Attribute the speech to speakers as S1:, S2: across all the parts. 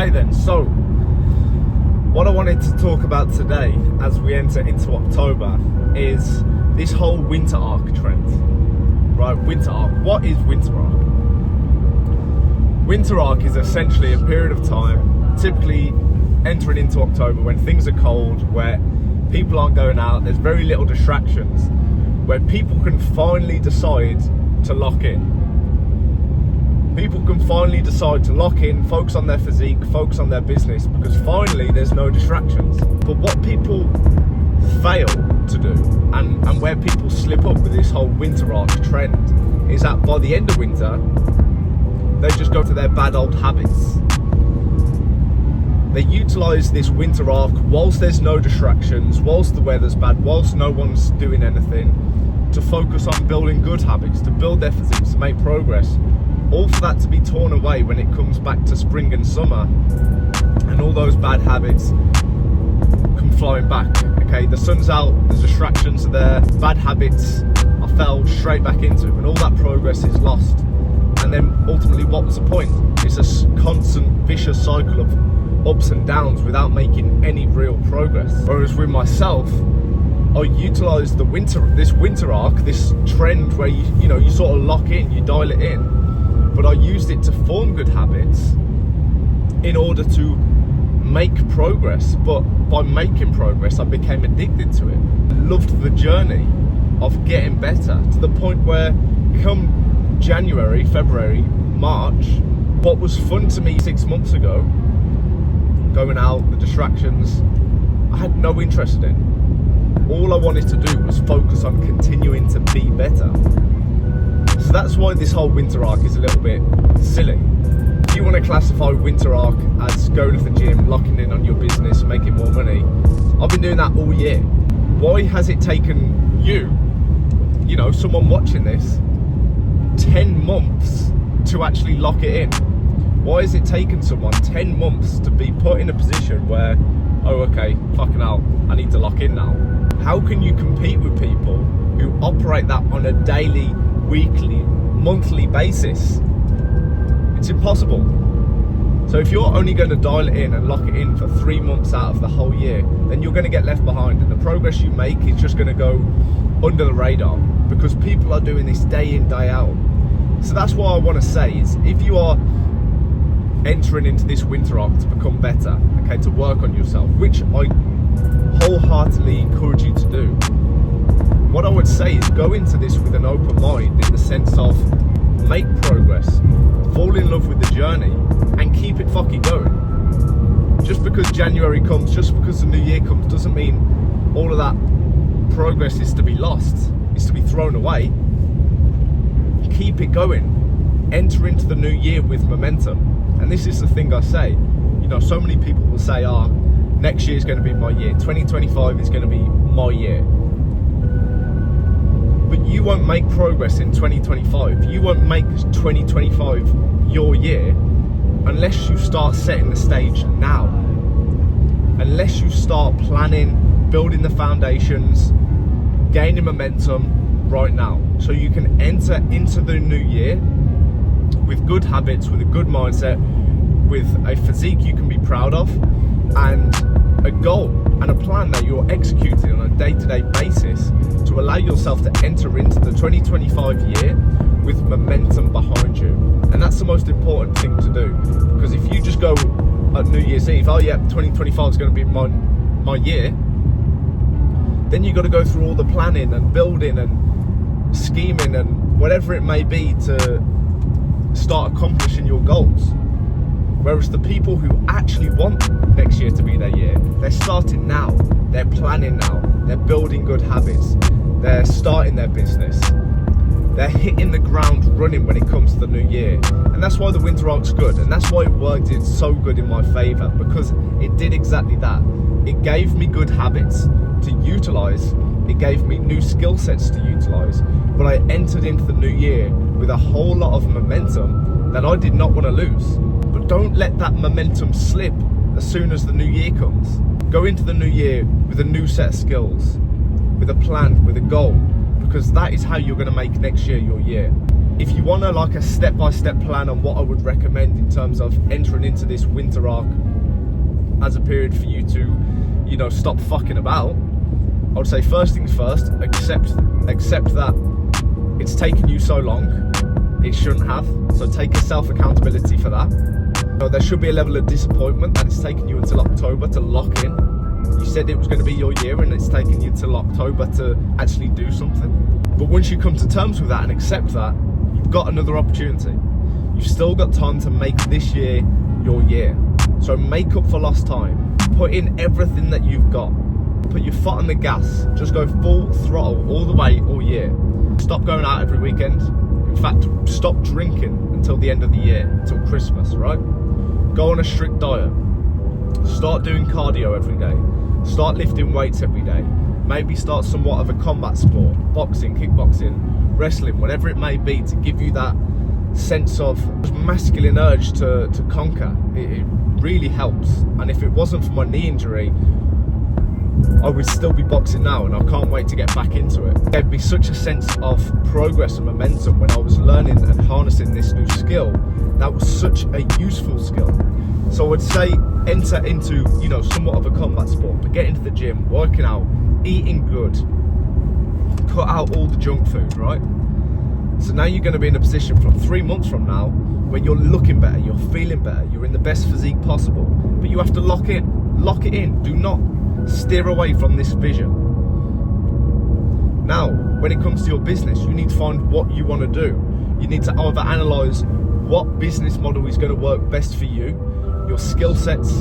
S1: Okay then, so what I wanted to talk about today as we enter into October is this whole winter arc trend. Right, winter arc. What is winter arc? Winter arc is essentially a period of time, typically entering into October when things are cold, where people aren't going out, there's very little distractions, where people can finally decide to lock in. People can finally decide to lock in, focus on their physique, focus on their business, because finally there's no distractions. But what people fail to do, and where people slip up with this whole winter arc trend, is that by the end of winter, they just go to their bad old habits. They utilise this winter arc whilst there's no distractions, whilst the weather's bad, whilst no one's doing anything, to focus on building good habits, to build their physiques, to make progress. All for that to be torn away when it comes back to spring and summer, and all those bad habits come flying back. Okay, the sun's out, the distractions are there, bad habits are fell straight back into, and all that progress is lost. And then ultimately, what was the point? It's a constant vicious cycle of ups and downs without making any real progress. Whereas with myself, I utilised this winter arc, this trend where you sort of lock in, you dial it in. But I used it to form good habits in order to make progress. But by making progress, I became addicted to it. I loved the journey of getting better, to the point where come January, February, March, what was fun to me 6 months ago, going out, the distractions, I had no interest in. All I wanted to do was focus on continuing to be better. So that's why this whole winter arc is a little bit silly. If you want to classify winter arc as going to the gym, locking in on your business, making more money, I've been doing that all year. Why has it taken you, someone watching this, 10 months to actually lock it in? Why has it taken someone 10 months to be put in a position where, oh okay, fucking hell, I need to lock in now? How can you compete with people who operate that on a daily, weekly, monthly basis? It's impossible. So if you're only going to dial it in and lock it in for 3 months out of the whole year, then you're going to get left behind, and the progress you make is just going to go under the radar, because people are doing this day in, day out. So that's what I want to say is, if you are entering into this winter arc to become better, okay, to work on yourself, which I wholeheartedly encourage you to do, what I would say is go into this with an open mind, in the sense of make progress, fall in love with the journey, and keep it fucking going. Just because January comes, just because the new year comes, doesn't mean all of that progress is to be lost, is to be thrown away. Keep it going. Enter into the new year with momentum. And this is the thing I say, so many people will say, next year is going to be my year, 2025 is going to be my year. But you won't make progress in 2025. You won't make 2025 your year unless you start setting the stage now. Unless you start planning, building the foundations, gaining momentum right now. So you can enter into the new year with good habits, with a good mindset, with a physique you can be proud of, and a goal and a plan that you're executing on a day-to-day basis to allow yourself to enter into the 2025 year with momentum behind you. And that's the most important thing to do, because if you just go at New Year's Eve, 2025 is going to be my year, then you've got to go through all the planning and building and scheming and whatever it may be to start accomplishing your goals. Whereas the people who actually want next year to be their year, they're starting now, they're planning now, they're building good habits, they're starting their business, they're hitting the ground running when it comes to the new year. And that's why the winter arc's good, and that's why it worked so good in my favour, because it did exactly that. It gave me good habits to utilise, it gave me new skill sets to utilise, but I entered into the new year with a whole lot of momentum that I did not want to lose. But don't let that momentum slip as soon as the new year comes. Go into the new year with a new set of skills, with a plan, with a goal, because that is how you're going to make next year your year. if you want like a step-by-step plan on what I would recommend in terms of entering into this winter arc as a period for you to, you know, stop fucking about, I would say first things first, accept that it's taken you so long. It shouldn't have. So take a self-accountability for that. So there should be a level of disappointment that it's taken you until October to lock in. You said it was going to be your year and it's taken you till October to actually do something. But once you come to terms with that and accept that, you've got another opportunity. You've still got time to make this year your year. So make up for lost time. Put in everything that you've got. Put your foot on the gas. Just go full throttle all the way all year. Stop going out every weekend. In fact, stop drinking until the end of the year, until Christmas, right? Go on a strict diet. Start doing cardio every day. Start lifting weights every day. Maybe start somewhat of a combat sport, boxing, kickboxing, wrestling, whatever it may be, to give you that sense of masculine urge to conquer. It really helps. And if it wasn't for my knee injury, I would still be boxing now, and I can't wait to get back into it. There'd be such a sense of progress and momentum when I was learning and harnessing this new skill. That was such a useful skill. So I would say enter into, you know, somewhat of a combat sport, but get into the gym, working out, eating good, cut out all the junk food, right? So now you're going to be in a position from 3 months from now when you're looking better, you're feeling better, you're in the best physique possible, but you have to lock it in. Do not steer away from this vision. Now, when it comes to your business, you need to find what you want to do. You need to either analyze what business model is going to work best for you, your skill sets,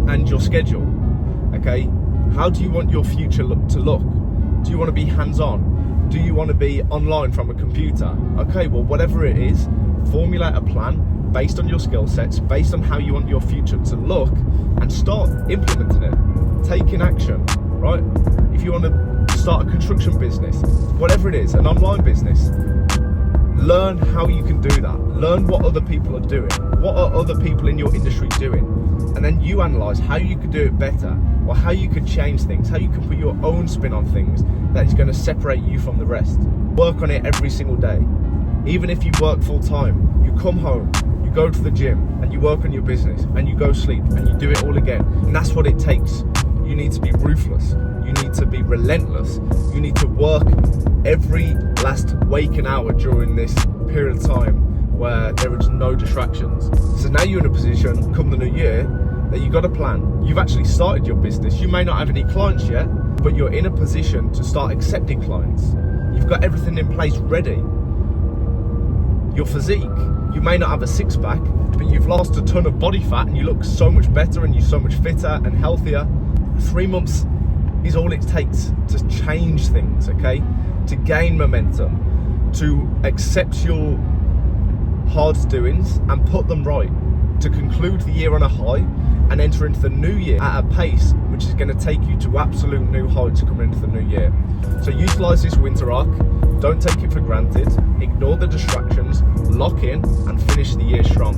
S1: and your schedule. Okay, how do you want your future to look? Do you want to be hands-on? Do you want to be online from a computer? Okay, well, whatever it is, formulate a plan based on your skill sets, based on how you want your future to look, and start implementing it. Taking action, right? If you want to start a construction business, whatever it is, an online business, learn how you can do that. Learn what other people are doing. What are other people in your industry doing? And then you analyze how you could do it better, or how you could change things, how you can put your own spin on things that is going to separate you from the rest. Work on it every single day. Even if you work full time, you come home, you go to the gym, and you work on your business, and you go sleep, and you do it all again. And that's what it takes. You need to be ruthless. You need to be relentless. You need to work every last waking hour during this period of time where there is no distractions. So now you're in a position, come the new year, that you've got a plan. You've actually started your business. You may not have any clients yet, but you're in a position to start accepting clients. You've got everything in place ready. Your physique, you may not have a six-pack, but you've lost a ton of body fat and you look so much better and you're so much fitter and healthier. 3 months is all it takes to change things, okay? To gain momentum, to accept your hard doings and put them right, to conclude the year on a high and enter into the new year at a pace which is going to take you to absolute new heights coming into the new year. So utilize this winter arc, don't take it for granted, ignore the distractions, lock in and finish the year strong.